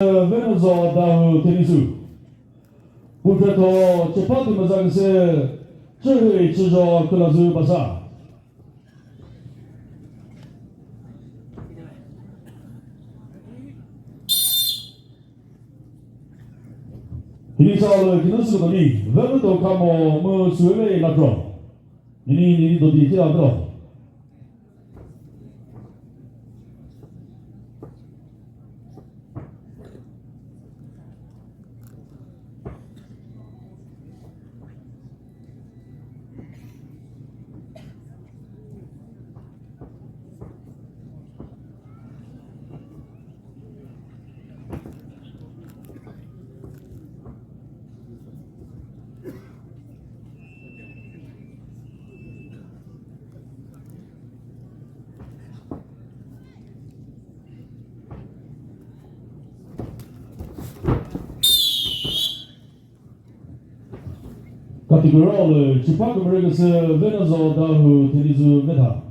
Venuzo dawhuo Venuzo，不可托这巴的么子是智慧制造克拉兹巴萨。你说了，今天是个你，我们都看么水位那种，你都地铁那种。Categorial, ci fa come che se Venuzo dawhuo Venuzo meta.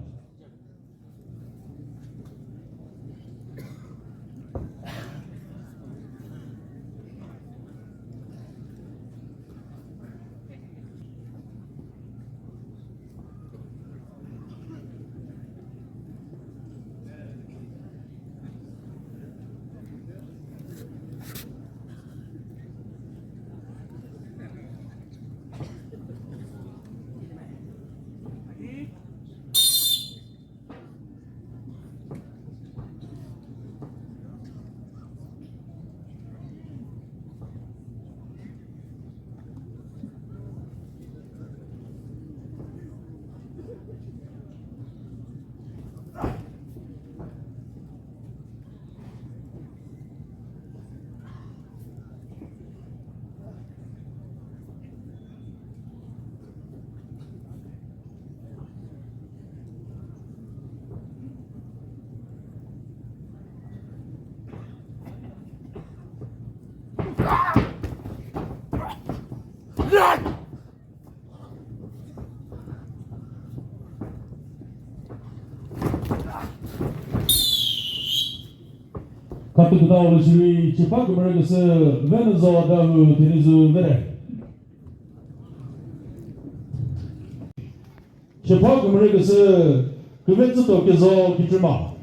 Categorial, ci fa come che se Venuzo dawhuo Venuzo meta. Ci fa come che se que veți tot că zo kitrima.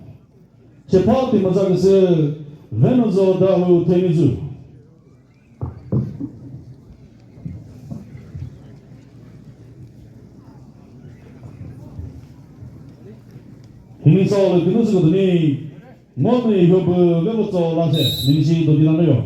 Ce poate mă zacă se Venuzo dawhuo Venuzo. Ini soal itu sesuatu ni, mana hidup beberapa orang sih, di sini tu di mana yo.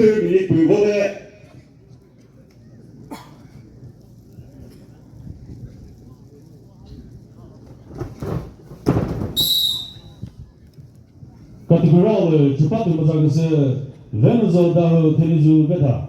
부들이 불보네. Categorial, ci fa come zacă se Venuzo dawhuo Venuzo meta.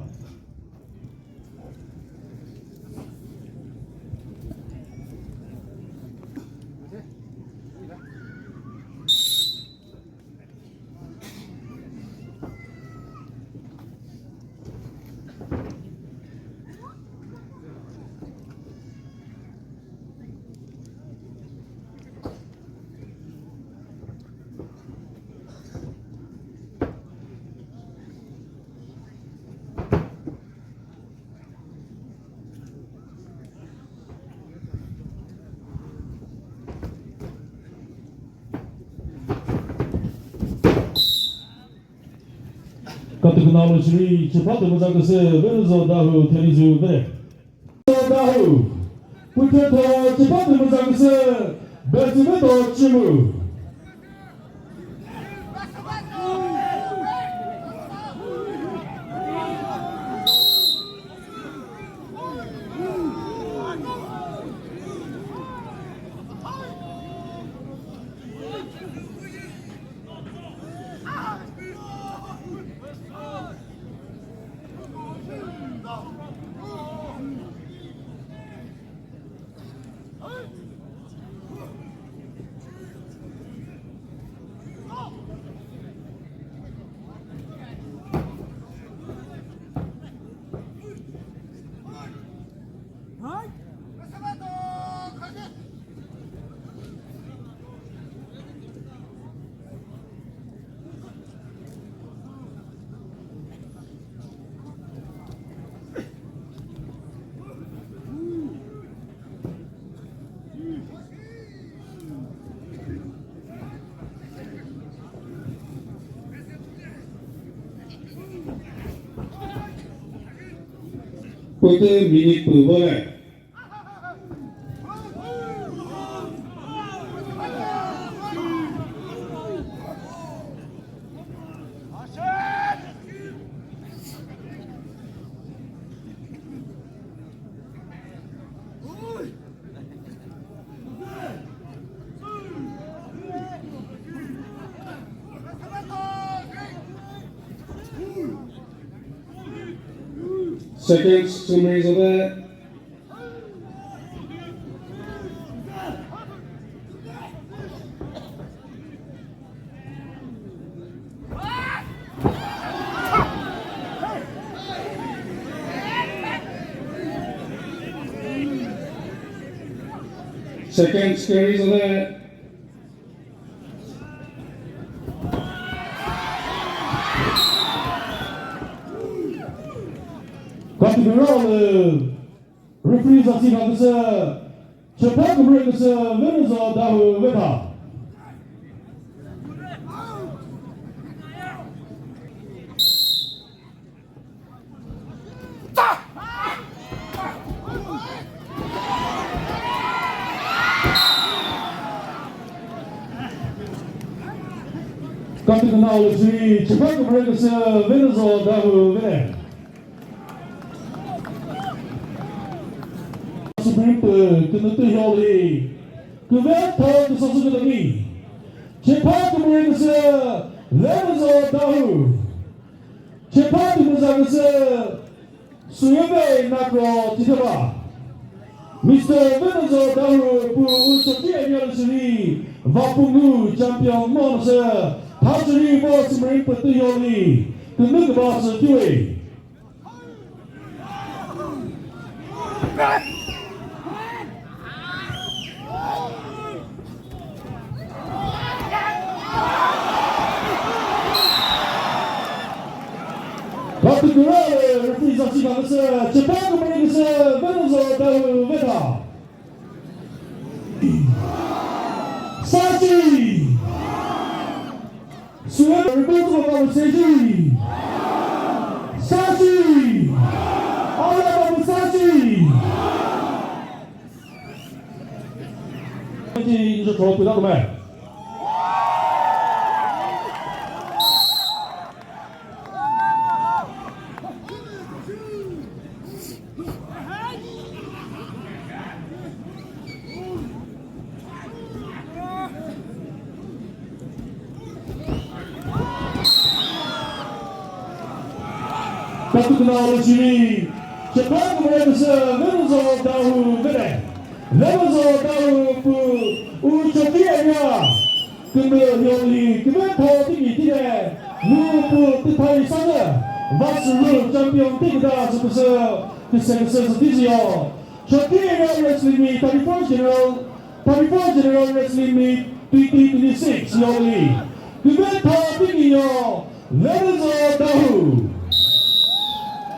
같은 나오시리 제파트 모자그스 베르조 다후 테니즈 베레 다후 부테토 제파트 모자그스 베즈베도 치무 포트 미니 부벌 Second summaries of that. Second series of that. 같은 그런 레프리 자신하고서 제파트 브레이크서 베르조 다후 베타 같은 나오시 제파트 브레이크서 베르조 다후 베네 Supreme Tentu Yoli Kuvet Tog Sosukadami Chepat Merigasa Venuzo Dahu Chepat Muzagasa Suyebe Nakro Titaba Mr. Venuzo Dahu Pu Chokri Area Vapungu Champion Venuzo Hajri Bo Supreme Tentu Yoli Kunukabasa Dewey 같은 그런 레프리 자신하고서 제파트 브레이크서 베르조 다후 베타 사지 수행을 보조하고 세지 사지 알아보고 사지 이제 더 그다음 말 같은 나오시 제파트 브레이크서 베르조 다후 베레 베르조 다후 pu Chokri Area 근데 여기 그만 더 뛰기 뛰네 무부 뜻하이 사자 마스루 챔피언 뛰기다 싶어서 그 생각에서 뛰지요 Chokri Area Wrestling Meet 34 General Wrestling Meet 2026 여기 그만 더 뛰기요 베르조 다후